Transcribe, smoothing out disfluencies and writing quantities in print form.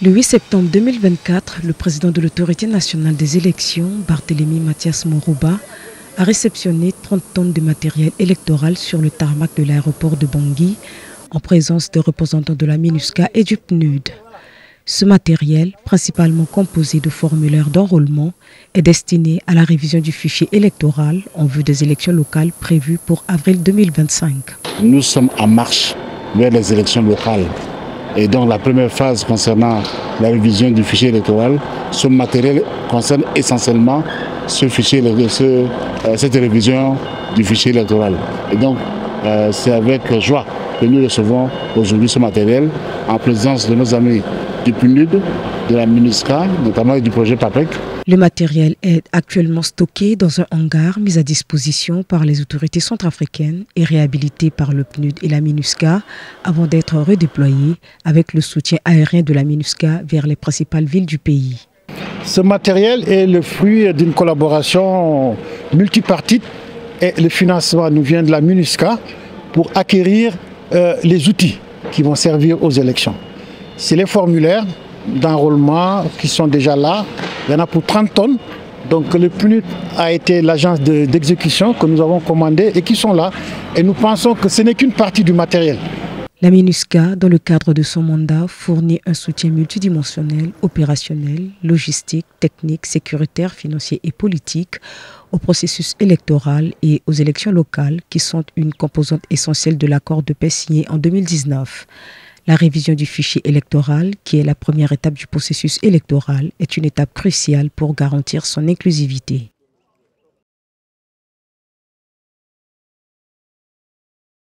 Le 8 septembre 2024, le président de l'Autorité nationale des élections, Barthélémy Mathias Mourouba, a réceptionné 30 tonnes de matériel électoral sur le tarmac de l'aéroport de Bangui, en présence de représentants de la MINUSCA et du PNUD. Ce matériel, principalement composé de formulaires d'enrôlement, est destiné à la révision du fichier électoral en vue des élections locales prévues pour avril 2025. Nous sommes en marche vers les élections locales. Et donc la première phase concernant la révision du fichier électoral, ce matériel concerne essentiellement cette révision du fichier électoral. Et donc c'est avec joie que nous recevons aujourd'hui ce matériel en présence de nos amis du PNUD, de la MINUSCA, notamment du projet PAPEC. Le matériel est actuellement stocké dans un hangar mis à disposition par les autorités centrafricaines et réhabilité par le PNUD et la MINUSCA avant d'être redéployé avec le soutien aérien de la MINUSCA vers les principales villes du pays. Ce matériel est le fruit d'une collaboration multipartite et le financement nous vient de la MINUSCA pour acquérir les outils qui vont servir aux élections. C'est les formulaires d'enrôlement qui sont déjà là. Il y en a pour 30 tonnes. Donc le PNUD a été l'agence d'exécution que nous avons commandé et qui sont là. Et nous pensons que ce n'est qu'une partie du matériel. La MINUSCA, dans le cadre de son mandat, fournit un soutien multidimensionnel, opérationnel, logistique, technique, sécuritaire, financier et politique au processus électoral et aux élections locales qui sont une composante essentielle de l'accord de paix signé en 2019. La révision du fichier électoral, qui est la première étape du processus électoral, est une étape cruciale pour garantir son inclusivité.